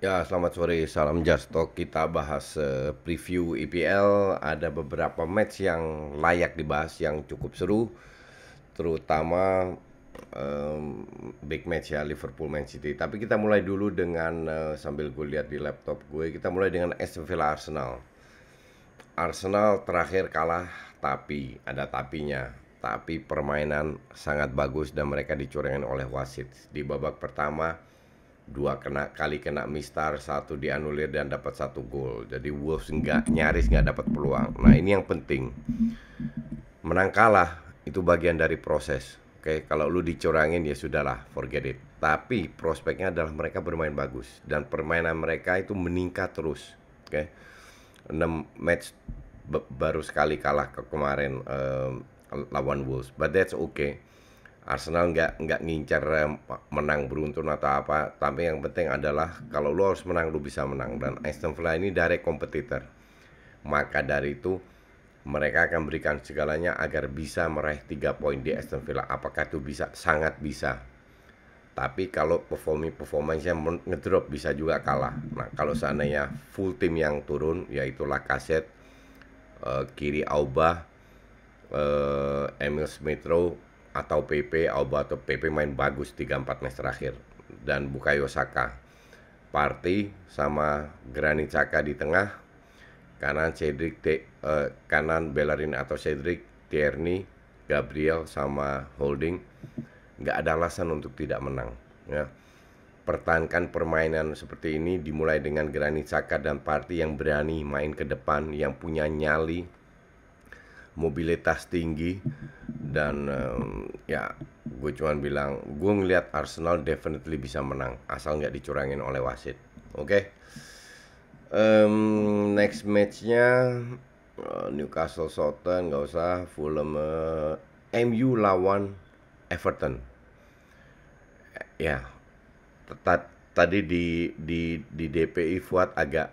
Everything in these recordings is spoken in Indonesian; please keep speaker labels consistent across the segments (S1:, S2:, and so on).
S1: Ya, selamat sore, salam Jastok. Kita bahas preview IPL. Ada beberapa match yang layak dibahas, yang cukup seru, terutama em, big match ya, Liverpool Man City. Tapi kita mulai dulu dengan sambil gue lihat di laptop gue, kita mulai dengan Aston Villa Arsenal. Arsenal terakhir kalah, tapi ada tapinya. Tapi permainan sangat bagus dan mereka dicorengin oleh wasit. Di babak pertama kali kena mistar, satu dianulir dan dapat satu gol. Jadi Wolves nyaris nggak dapat peluang. Nah, ini yang penting. Menang kalah itu bagian dari proses. Oke, kalau lu dicurangin ya sudahlah, forget it. Tapi prospeknya adalah mereka bermain bagus dan permainan mereka itu meningkat terus. Oke. 6 match baru sekali kalah kemarin lawan Wolves. But that's okay. Arsenal nggak ngincar menang beruntun atau apa, tapi yang penting adalah kalau lu harus menang lu bisa menang, dan Aston Villa ini direct kompetitor. Maka dari itu mereka akan berikan segalanya agar bisa meraih 3 poin di Aston Villa. Apakah itu bisa? Sangat bisa. Tapi kalau performanya ngedrop bisa juga kalah. Nah, kalau seandainya full tim yang turun, yaitu Lacazette, kiri Auba, Emil Smith Rowe atau PP, Auba atau PP main bagus 3-4 match terakhir, dan Bukayo Saka, Partey sama Granit Xhaka di tengah, kanan Bellerin atau Cedric, Tierney, Gabriel sama Holding. Nggak ada alasan untuk tidak menang ya. Pertahankan permainan seperti ini, dimulai dengan Granit Xhaka dan Partey yang berani main ke depan, yang punya nyali, mobilitas tinggi, dan ya gue cuman bilang gue ngelihat Arsenal definitely bisa menang asal nggak dicurangin oleh wasit. Oke. Next matchnya Newcastle Southampton nggak usah, Fulham, MU lawan Everton. Ya, tadi di DPI Fuad agak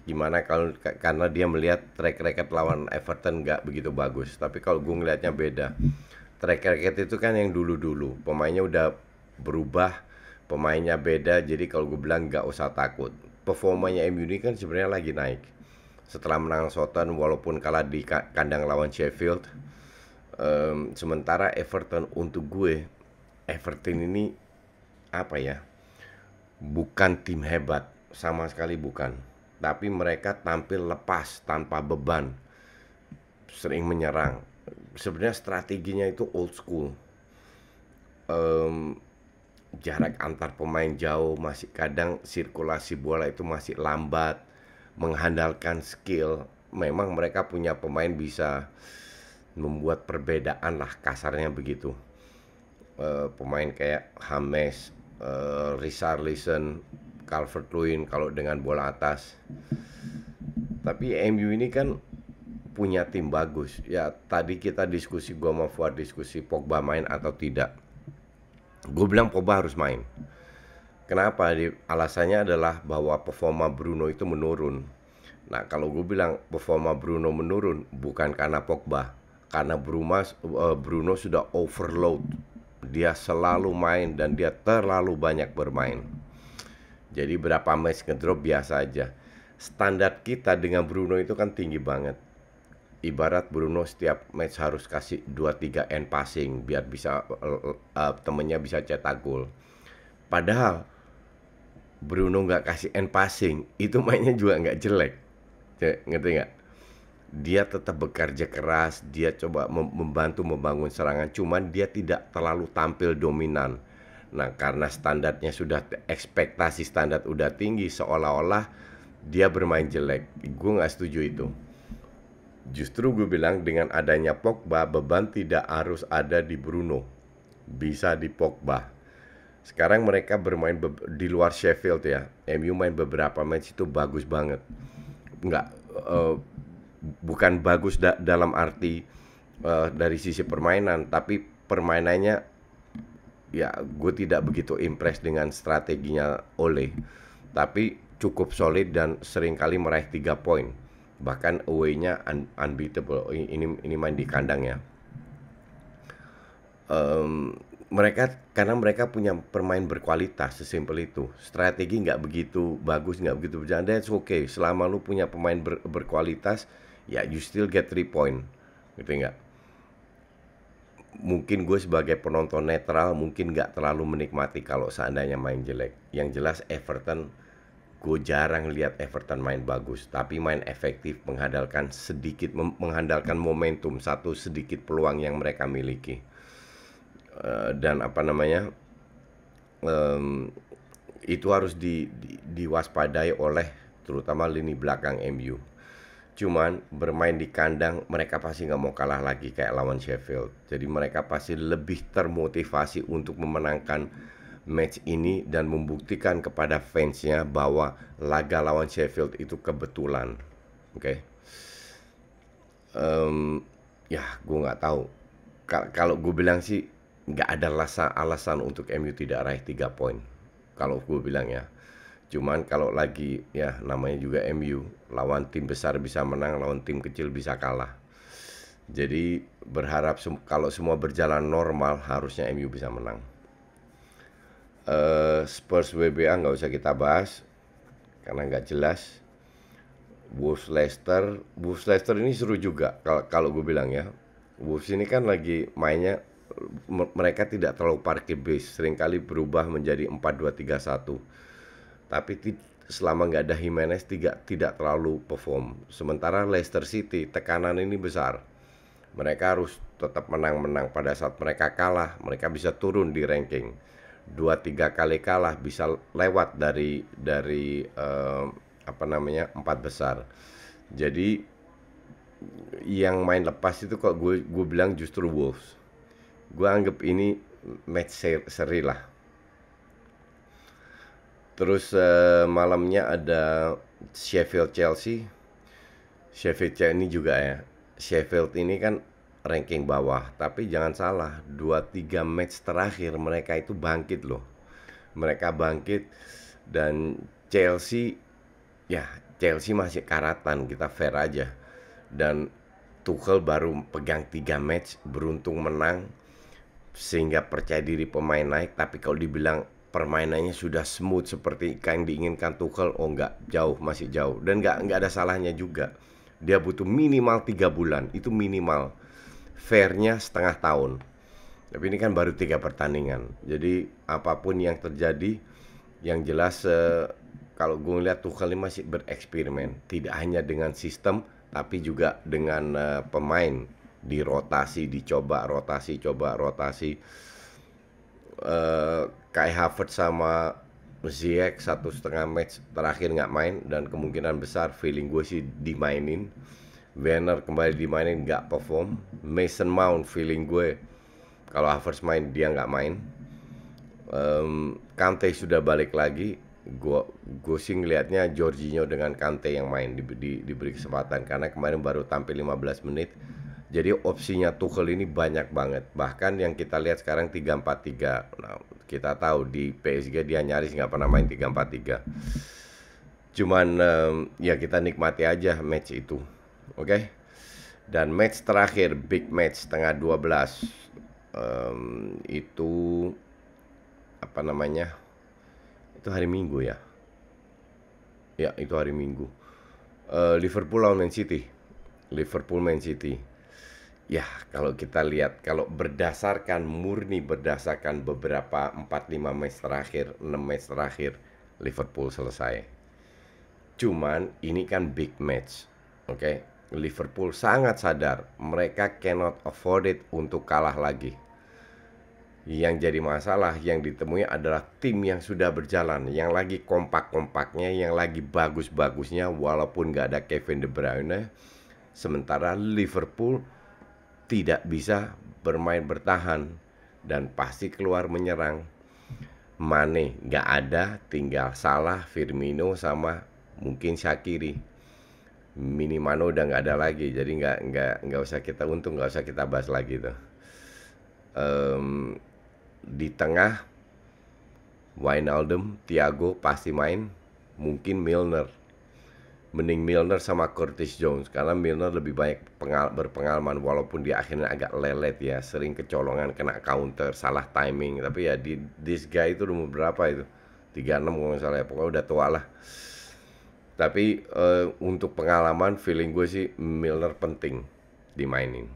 S1: gimana kalau karena dia melihat track record lawan Everton nggak begitu bagus. Tapi kalau gue ngelihatnya beda. Track record itu kan yang dulu-dulu. Pemainnya udah berubah, pemainnya beda. Jadi kalau gue bilang nggak usah takut. Performanya MU ini kan sebenarnya lagi naik. Setelah menang Southampton walaupun kalah di kandang lawan Sheffield. Sementara Everton, untuk gue, Everton ini apa ya? Bukan tim hebat, sama sekali bukan. Tapi mereka tampil lepas, tanpa beban, sering menyerang. Sebenarnya strateginya itu old school. Em, Jarak antar pemain jauh, masih kadang sirkulasi bola itu masih lambat, mengandalkan skill. Memang mereka punya pemain bisa membuat perbedaan lah, kasarnya begitu. Pemain kayak James, Richarlison, Calvert-Lewin kalau dengan bola atas. Tapi MU ini kan punya tim bagus. Ya tadi kita diskusi, gua sama Fuad diskusi Pogba main atau tidak. Gue bilang Pogba harus main. Kenapa? Alasannya adalah bahwa performa Bruno itu menurun. Nah, kalau gue bilang performa Bruno menurun bukan karena Pogba, karena Bruno sudah overload. Dia selalu main dan dia terlalu banyak bermain. Jadi berapa match ngedrop biasa aja. Standar kita dengan Bruno itu kan tinggi banget. Ibarat Bruno setiap match harus kasih 2-3 end passing biar bisa temennya bisa cetak gol. Padahal Bruno nggak kasih end passing, itu mainnya juga nggak jelek. Ngerti nggak? Dia tetap bekerja keras, dia coba membantu membangun serangan, cuman dia tidak terlalu tampil dominan. Nah, karena standarnya sudah, ekspektasi standar udah tinggi, seolah-olah dia bermain jelek. Gue nggak setuju itu. Justru gue bilang dengan adanya Pogba, beban tidak harus ada di Bruno, bisa di Pogba. Sekarang mereka bermain di luar Sheffield ya. MU main beberapa match itu bagus banget. Nggak, eh, bukan bagus dalam arti dari sisi permainan, tapi permainannya ya gue tidak begitu impress dengan strateginya Ole. Tapi cukup solid dan seringkali meraih 3 poin. Bahkan away-nya unbeatable. Ini main di kandang ya. karena mereka punya pemain berkualitas, sesimpel itu. Strategi nggak begitu bagus, nggak begitu berjalan, that's okay. Selama lu punya pemain berkualitas, ya you still get 3 point, gitu nggak? Mungkin gue sebagai penonton netral mungkin nggak terlalu menikmati kalau seandainya main jelek. Yang jelas Everton, gue jarang lihat Everton main bagus, tapi main efektif, mengandalkan momentum, satu sedikit peluang yang mereka miliki. Dan apa namanya, em, itu harus diwaspadai oleh terutama lini belakang MU. Cuman bermain di kandang mereka pasti nggak mau kalah lagi kayak lawan Sheffield. Jadi mereka pasti lebih termotivasi untuk memenangkan match ini dan membuktikan kepada fansnya bahwa laga lawan Sheffield itu kebetulan. Oke. Em, ya gue nggak tahu. Kalau gue bilang sih nggak ada alasan untuk MU tidak raih 3 poin. Kalau gue bilang ya. Cuman kalau lagi ya namanya juga MU, lawan tim besar bisa menang, lawan tim kecil bisa kalah. Jadi berharap kalau semua berjalan normal harusnya MU bisa menang. Spurs WBA nggak usah kita bahas karena nggak jelas. Wolves Leicester ini seru juga kalau gue bilang ya. Wolves ini kan lagi mainnya, mereka tidak terlalu parkir base, seringkali berubah menjadi 4-2-3-1. Tapi selama nggak ada Jimenez tidak terlalu perform. Sementara Leicester City tekanan ini besar. Mereka harus tetap menang-menang. Pada saat mereka kalah, mereka bisa turun di ranking. 2-3 kali kalah bisa lewat dari apa namanya, 4 besar. Jadi yang main lepas itu kok gue bilang justru Wolves. Gue anggap ini match seri lah. Terus malamnya ada Sheffield Chelsea. Ini juga ya. Sheffield ini kan ranking bawah, tapi jangan salah, 2-3 match terakhir mereka itu bangkit loh. Mereka bangkit dan Chelsea, ya Chelsea masih karatan, kita fair aja. Dan Tuchel baru pegang 3 match, beruntung menang sehingga percaya diri pemain naik. Tapi kalau dibilang permainannya sudah smooth seperti yang diinginkan Tuchel, oh enggak, jauh, masih jauh. Dan enggak ada salahnya juga. Dia butuh minimal 3 bulan, itu minimal. Fairnya setengah tahun. Tapi ini kan baru 3 pertandingan. Jadi apapun yang terjadi, yang jelas kalau gue ngeliat Tuchel ini masih bereksperimen. Tidak hanya dengan sistem, tapi juga dengan pemain. Dirotasi, dicoba rotasi, coba rotasi. Kai Havertz sama Ziyech 1,5 match terakhir nggak main, dan kemungkinan besar feeling gue sih dimainin. Werner kembali dimainin, nggak perform. Mason Mount feeling gue kalau Havertz main dia nggak main. Kante sudah balik lagi. Gue sih ngelihatnya Jorginho dengan Kante yang main diberi kesempatan karena kemarin baru tampil 15 menit. Jadi opsinya Tuchel ini banyak banget. Bahkan yang kita lihat sekarang 3-4-3. Nah, kita tahu di PSG dia nyaris nggak pernah main 3-4-3. Cuman ya kita nikmati aja match itu. Oke? Dan match terakhir, big match tengah 12, itu apa namanya? Itu hari Minggu ya? Ya, itu hari Minggu. Liverpool lawan Man City. Liverpool Man City. Ya, kalau kita lihat, kalau murni berdasarkan beberapa 4-5 match terakhir, 6 match terakhir, Liverpool selesai. Cuman ini kan big match. Oke? Liverpool sangat sadar mereka cannot afford it untuk kalah lagi. Yang jadi masalah yang ditemui adalah tim yang sudah berjalan, yang lagi kompak-kompaknya, yang lagi bagus-bagusnya walaupun gak ada Kevin De Bruyne. Sementara Liverpool tidak bisa bermain bertahan dan pasti keluar menyerang. Mane nggak ada, tinggal Salah, Firmino sama mungkin Shaqiri. Minimano udah nggak ada lagi, jadi nggak usah kita nggak usah kita bahas lagi tuh. Di tengah Wijnaldum, Thiago pasti main, mungkin Milner. mending Milner sama Curtis Jones karena Milner lebih banyak berpengalaman walaupun dia akhirnya agak lelet ya, sering kecolongan, kena counter, salah timing. Tapi ya this guy itu umur berapa itu? 36 kalau nggak salah ya, pokoknya udah tua lah. Tapi untuk pengalaman feeling gue sih Milner penting dimainin.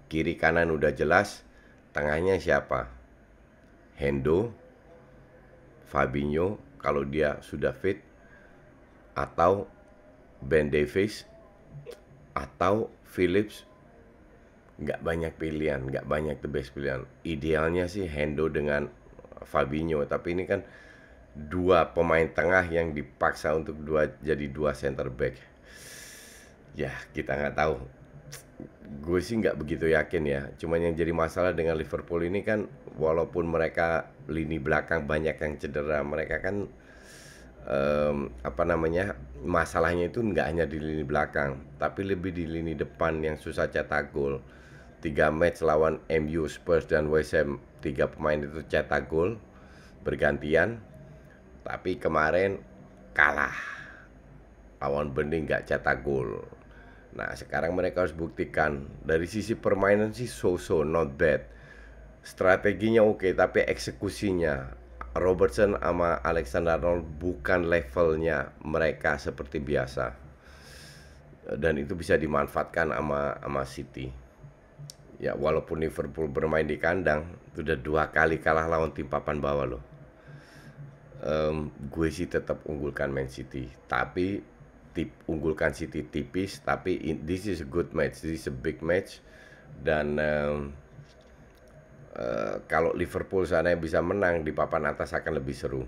S1: Kiri kanan udah jelas, tengahnya siapa? Hendo, Fabinho kalau dia sudah fit, atau Ben Davies atau Phillips. Nggak banyak pilihan, nggak banyak the best pilihan. Idealnya sih Hendo dengan Fabinho, tapi ini kan dua pemain tengah yang dipaksa untuk jadi dua center back. Ya kita nggak tahu. Gue sih nggak begitu yakin ya. Cuman yang jadi masalah dengan Liverpool ini kan, walaupun mereka lini belakang banyak yang cedera, mereka kan apa namanya, masalahnya itu nggak hanya di lini belakang, tapi lebih di lini depan yang susah cetak gol. 3 match lawan MU, Spurs, dan West Ham, 3 pemain itu cetak gol bergantian, tapi kemarin kalah lawan Burnley, nggak cetak gol. Nah sekarang mereka harus buktikan. Dari sisi permainan sih so-so, not bad. Strateginya oke, tapi eksekusinya Robertson sama Alexander-Arnold bukan levelnya mereka seperti biasa. Dan itu bisa dimanfaatkan sama City. Ya walaupun Liverpool bermain di kandang, sudah 2 kali kalah lawan tim papan bawah loh. Gue sih tetap unggulkan Man City, tapi unggulkan City tipis. Tapi this is a good match, this is a big match. Dan kalau Liverpool sana bisa menang di papan atas akan lebih seru.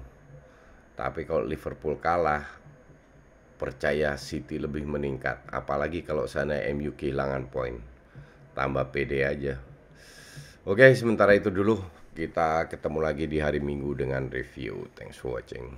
S1: Tapi kalau Liverpool kalah, percaya City lebih meningkat. Apalagi kalau sana MU kehilangan poin, tambah pede aja. Oke, sementara itu dulu. Kita ketemu lagi di hari Minggu dengan review. Thanks for watching.